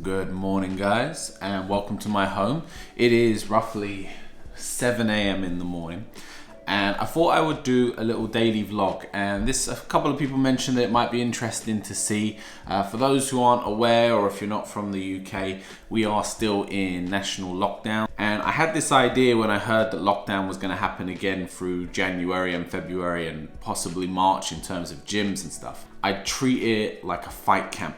Good morning, guys, and welcome to my home. It is roughly 7 a.m. in the morning, and I thought I would do a little daily vlog. And a couple of people mentioned that it might be interesting to see. For those who aren't aware, or if you're not from the UK, we are still in national lockdown. And I had this idea when I heard that lockdown was going to happen again through January and February and possibly March in terms of gyms and stuff. I treat it like a fight camp.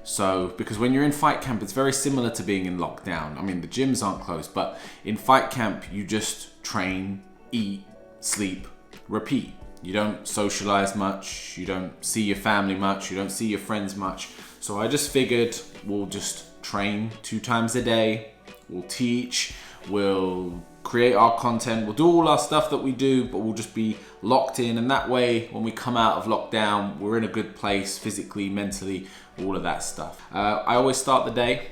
So, because when you're in fight camp, it's very similar to being in lockdown. I mean, the gyms aren't closed, but in fight camp, you just train, eat, sleep, repeat. You don't socialize much, you don't see your family much, you don't see your friends much. So I just figured we'll just train 2 times a day, we'll teach, we'll create our content, we'll do all our stuff that we do, but we'll just be locked in. And that way, when we come out of lockdown, we're in a good place physically, mentally, all of that stuff. I always start the day,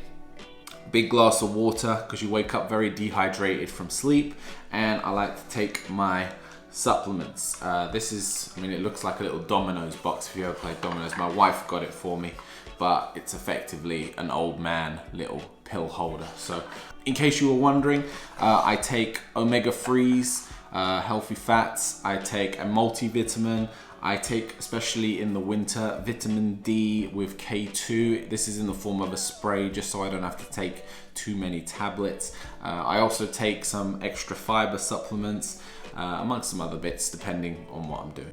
big glass of water, because you wake up very dehydrated from sleep. And I like to take my supplements. It looks like a little Domino's box if you ever played Domino's. My wife got it for me, but it's effectively an old man little pill holder. So in case you were wondering, I take omega-3s, healthy fats. I take a multivitamin. I take, especially in the winter, vitamin D with K2. This is in the form of a spray, just so I don't have to take too many tablets. I also take some extra fiber supplements, amongst some other bits, depending on what I'm doing.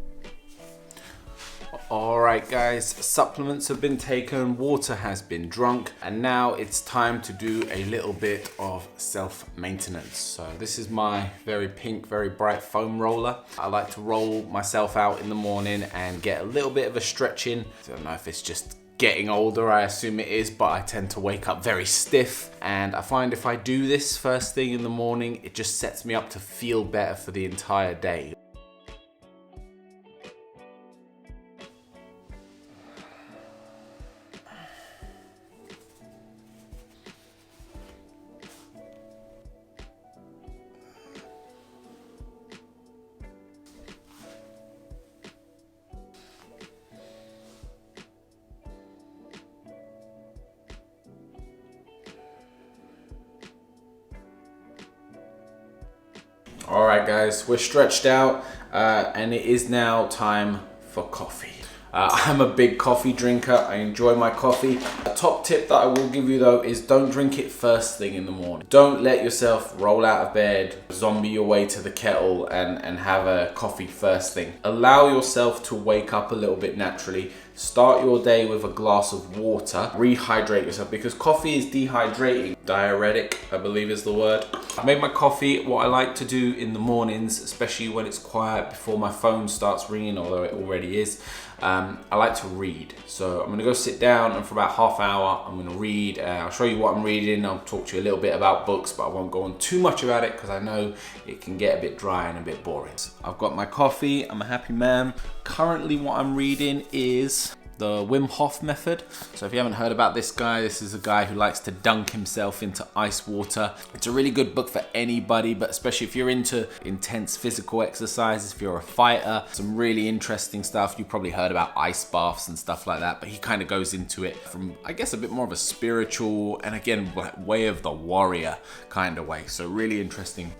Alright guys, supplements have been taken, water has been drunk, and now it's time to do a little bit of self-maintenance. So this is my very pink, very bright foam roller. I like to roll myself out in the morning and get a little bit of a stretch in. I don't know if it's just getting older, I assume it is, but I tend to wake up very stiff, and I find if I do this first thing in the morning, it just sets me up to feel better for the entire day. Alright guys, we're stretched out and it is now time for coffee. I'm a big coffee drinker, I enjoy my coffee. A top tip that I will give you though is don't drink it first thing in the morning. Don't let yourself roll out of bed, zombie your way to the kettle and have a coffee first thing. Allow yourself to wake up a little bit naturally. Start your day with a glass of water. Rehydrate yourself, because coffee is dehydrating. Diuretic, I believe is the word. I made my coffee. What I like to do in the mornings, especially when it's quiet before my phone starts ringing, although it already is, I like to read. So I'm gonna go sit down, and for about half hour, I'm gonna read. I'll show you what I'm reading. I'll talk to you a little bit about books, but I won't go on too much about it because I know it can get a bit dry and a bit boring. I've got my coffee, I'm a happy man. Currently what I'm reading is the Wim Hof method. So if you haven't heard about this guy, this is a guy who likes to dunk himself into ice water. It's a really good book for anybody, but especially if you're into intense physical exercises, if you're a fighter. Some really interesting stuff. You probably heard about ice baths and stuff like that, but he kind of goes into it from, I guess, a bit more of a spiritual and again, way of the warrior kind of way. So really interesting.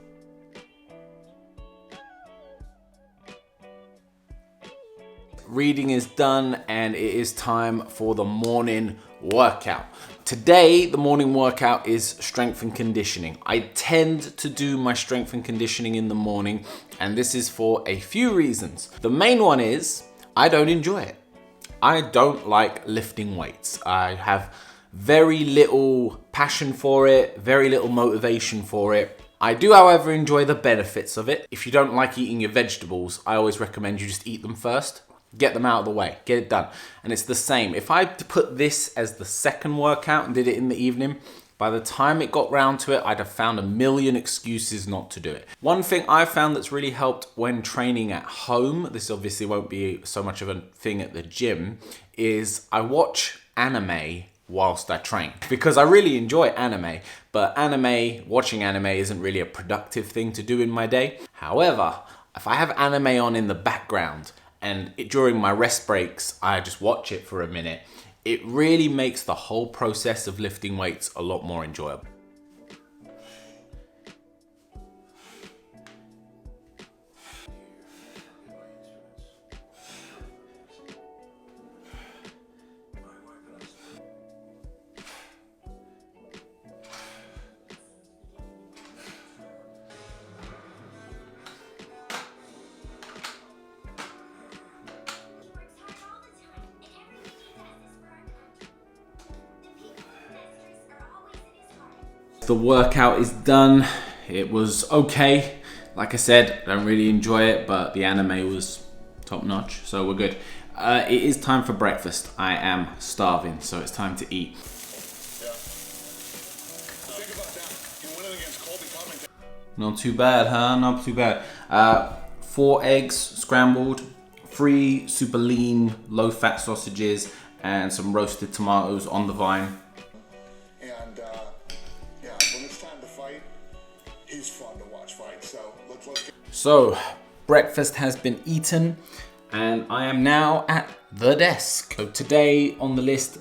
Reading is done and it is time for the morning workout. Today, the morning workout is strength and conditioning. I tend to do my strength and conditioning in the morning, and this is for a few reasons. The main one is I don't enjoy it. I don't like lifting weights. I have very little passion for it, very little motivation for it. I do, however, enjoy the benefits of it. If you don't like eating your vegetables, I always recommend you just eat them first. Get them out of the way, get it done. And it's the same. If I put this as the second workout and did it in the evening, by the time it got round to it, I'd have found a million excuses not to do it. One thing I found that's really helped when training at home, this obviously won't be so much of a thing at the gym, is I watch anime whilst I train. Because I really enjoy anime, but watching anime isn't really a productive thing to do in my day. However, if I have anime on in the background, and during my rest breaks, I just watch it for a minute, it really makes the whole process of lifting weights a lot more enjoyable. The workout is done. It was okay. Like I said, I don't really enjoy it, but the anime was top notch, so we're good. It is time for breakfast. I am starving, so it's time to eat. Not too bad, huh? Not too bad. 4 eggs scrambled, 3 super lean, low-fat sausages, and some roasted tomatoes on the vine. He's fun to watch fight, so let's get... So, breakfast has been eaten, and I am now at the desk. So today on the list,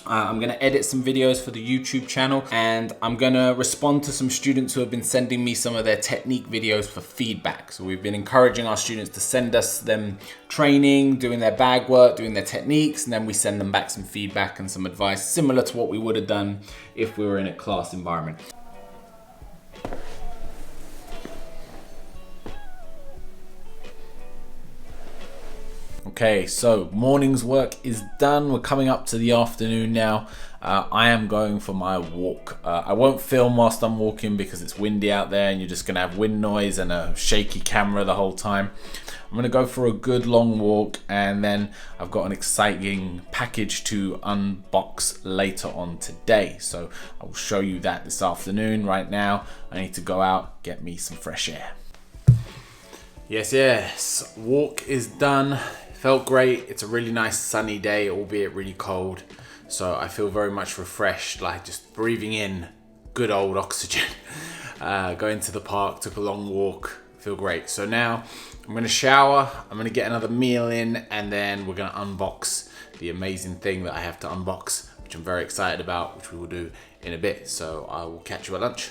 I'm gonna edit some videos for the YouTube channel, and I'm gonna respond to some students who have been sending me some of their technique videos for feedback. So we've been encouraging our students to send us them training, doing their bag work, doing their techniques, and then we send them back some feedback and some advice, similar to what we would have done if we were in a class environment. Okay, so morning's work is done. We're coming up to the afternoon now. I am going for my walk. I won't film whilst I'm walking because it's windy out there and you're just gonna have wind noise and a shaky camera the whole time. I'm gonna go for a good long walk, and then I've got an exciting package to unbox later on today. So I will show you that this afternoon. Right now, I need to go out, get me some fresh air. Yes, walk is done. Felt great. It's a really nice sunny day, albeit really cold. So I feel very much refreshed, like just breathing in good old oxygen. Going to the park, took a long walk, feel great. So now I'm gonna shower, I'm gonna get another meal in, and then we're gonna unbox the amazing thing that I have to unbox, which I'm very excited about, which we will do in a bit. So I will catch you at lunch.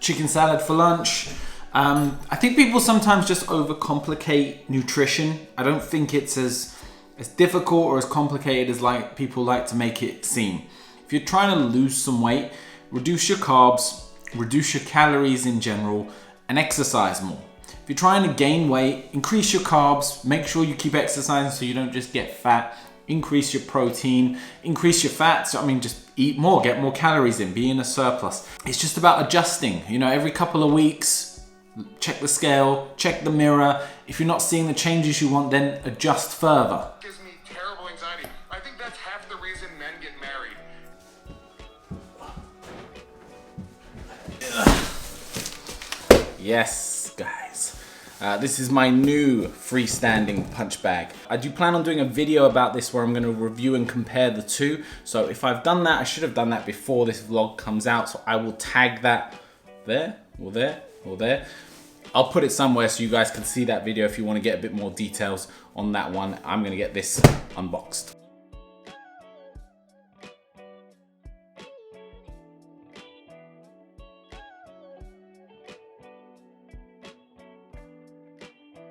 Chicken salad for lunch. I think people sometimes just overcomplicate nutrition. I don't think it's as difficult or as complicated as like people like to make it seem. If you're trying to lose some weight, reduce your carbs, reduce your calories in general, and exercise more. If you're trying to gain weight, increase your carbs, make sure you keep exercising so you don't just get fat. Increase your protein, increase your fats. I mean, just eat more, get more calories in, be in a surplus. It's just about adjusting. You know, every couple of weeks, check the scale, check the mirror. If you're not seeing the changes you want, then adjust further. It gives me terrible anxiety. I think that's half the reason men get married. Yes, guys. This is my new freestanding punch bag. I do plan on doing a video about this where I'm going to review and compare the two. So if I've done that, I should have done that before this vlog comes out. So I will tag that there, or there, or there. I'll put it somewhere so you guys can see that video if you want to get a bit more details on that one. I'm going to get this unboxed.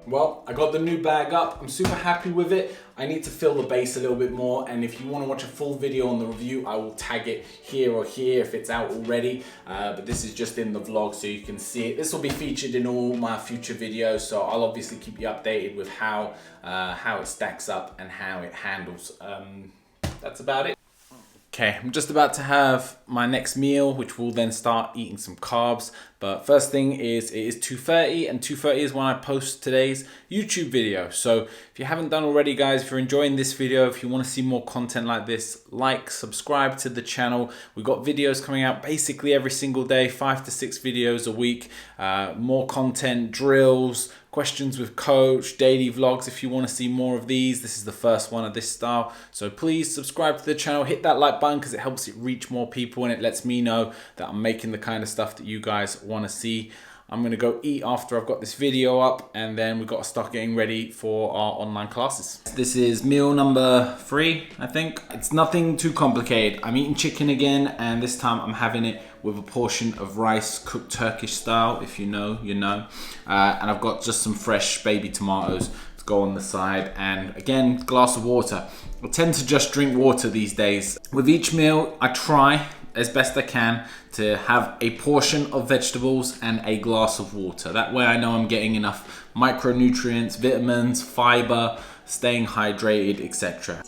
Well, I got the new bag up. I'm super happy with it. I need to fill the base a little bit more, and if you want to watch a full video on the review, I will tag it here or here if it's out already. But this is just in the vlog so you can see it. This will be featured in all my future videos, so I'll obviously keep you updated with how it stacks up and how it handles. That's about it. Okay, I'm just about to have my next meal, which will then start eating some carbs. But first thing is, it is 2:30, and 2:30 is when I post today's YouTube video. So if you haven't done already, guys, if you're enjoying this video, if you want to see more content like this, like, subscribe to the channel. We've got videos coming out basically every single day, 5 to 6 videos a week. More content, drills, questions with coach, daily vlogs. If you want to see more of these, this is the first one of this style. So please subscribe to the channel, hit that like button because it helps it reach more people and it lets me know that I'm making the kind of stuff that you guys want to see. I'm gonna go eat after I've got this video up, and then we've got to start getting ready for our online classes. This is meal number 3, I think. It's nothing too complicated. I'm eating chicken again, and this time I'm having it with a portion of rice, cooked Turkish style. If you know, you know. And I've got just some fresh baby tomatoes to go on the side, and again, glass of water. I tend to just drink water these days. With each meal, I try as best I can to have a portion of vegetables and a glass of water. That way I know I'm getting enough micronutrients, vitamins, fiber, staying hydrated, etc.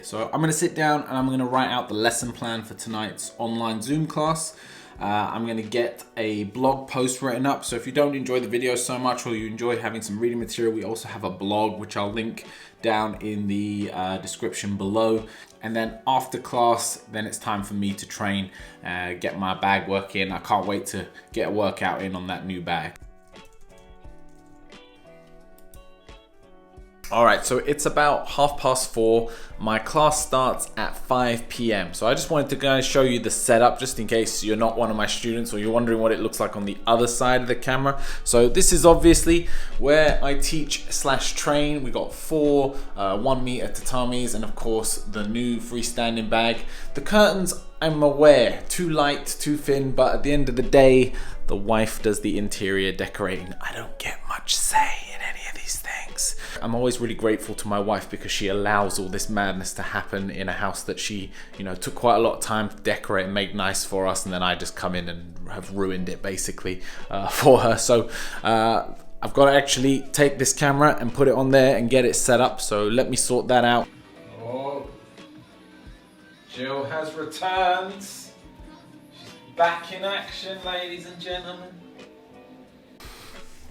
So I'm gonna sit down and I'm gonna write out the lesson plan for tonight's online Zoom class. I'm gonna get a blog post written up. So if you don't enjoy the video so much or you enjoy having some reading material, we also have a blog, which I'll link down in the description below. And then after class, then it's time for me to train, get my bag work in. I can't wait to get a workout in on that new bag. All right, so it's about 4:30. My class starts at 5 p.m. So I just wanted to guys show you the setup just in case you're not one of my students or you're wondering what it looks like on the other side of the camera. So this is obviously where I teach/train. We got 4 1-meter tatamis and of course the new freestanding bag. The curtains, I'm aware, too light, too thin, but at the end of the day, the wife does the interior decorating. I don't get much say in any of these things. I'm always really grateful to my wife because she allows all this madness to happen in a house that she, you know, took quite a lot of time to decorate and make nice for us, and then I just come in and have ruined it basically for her. So I've got to actually take this camera and put it on there and get it set up. So let me sort that out. Oh, Jill has returned. She's back in action, ladies and gentlemen.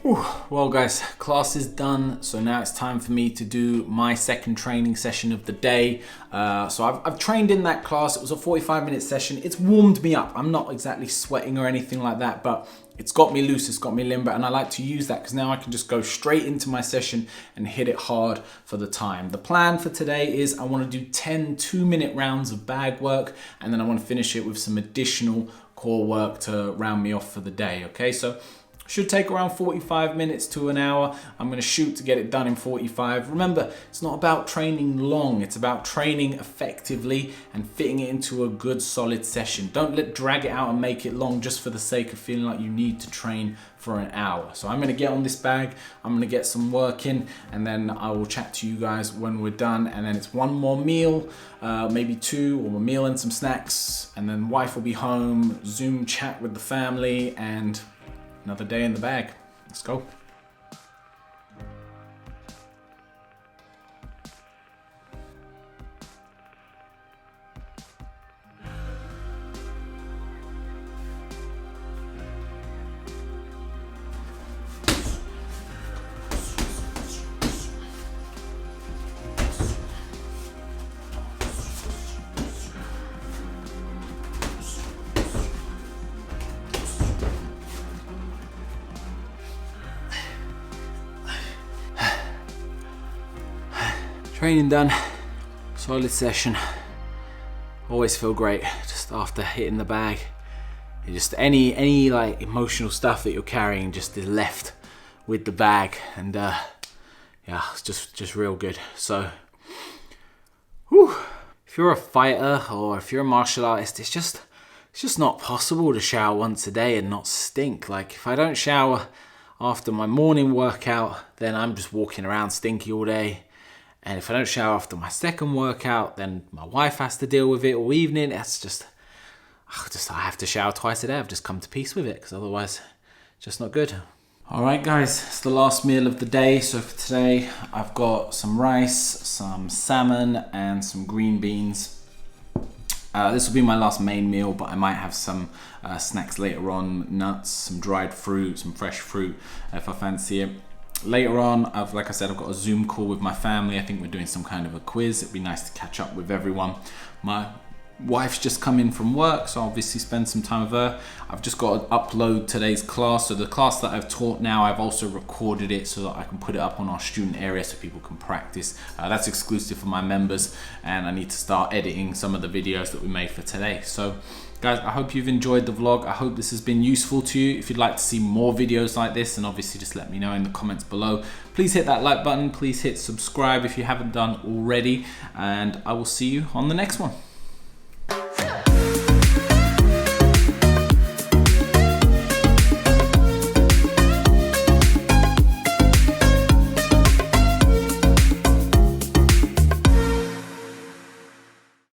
Whew. Well guys, class is done, so now it's time for me to do my second training session of the day. So I've trained in that class. It was a 45-minute session. It's warmed me up. I'm not exactly sweating or anything like that, but it's got me loose, it's got me limber, and I like to use that because now I can just go straight into my session and hit it hard for the time. The plan for today is I want to do 10 2-minute rounds of bag work, and then I want to finish it with some additional core work to round me off for the day, okay? So should take around 45 minutes to an hour. I'm gonna shoot to get it done in 45. Remember, it's not about training long, it's about training effectively and fitting it into a good solid session. Don't drag it out and make it long just for the sake of feeling like you need to train for an hour. So I'm gonna get on this bag, I'm gonna get some work in, and then I will chat to you guys when we're done. And then it's one more meal, maybe 2, or a meal and some snacks, and then wife will be home, Zoom chat with the family, and another day in the bag. Let's go. Training done, solid session. Always feel great just after hitting the bag. Just any like emotional stuff that you're carrying just is left with the bag, and yeah, it's just real good. So, whew, if you're a fighter or if you're a martial artist, it's just not possible to shower once a day and not stink. Like if I don't shower after my morning workout, then I'm just walking around stinky all day. And if I don't shower after my second workout, then my wife has to deal with it all evening. That's just I have to shower twice a day. I've just come to peace with it because otherwise it's just not good. All right, guys, it's the last meal of the day. So for today, I've got some rice, some salmon, and some green beans. This will be my last main meal, but I might have some snacks later on, nuts, some dried fruit, some fresh fruit if I fancy it. Later on, like I said, I've got a Zoom call with my family. I think we're doing some kind of a quiz. It'd be nice to catch up with everyone. My wife's just come in from work, so I'll obviously spend some time with her. I've just got to upload today's class. So the class that I've taught now, I've also recorded it so that I can put it up on our student area so people can practice. That's exclusive for my members, and I need to start editing some of the videos that we made for today. So guys, I hope you've enjoyed the vlog. I hope this has been useful to you. If you'd like to see more videos like this, then obviously just let me know in the comments below. Please hit that like button. Please hit subscribe if you haven't done already. And I will see you on the next one.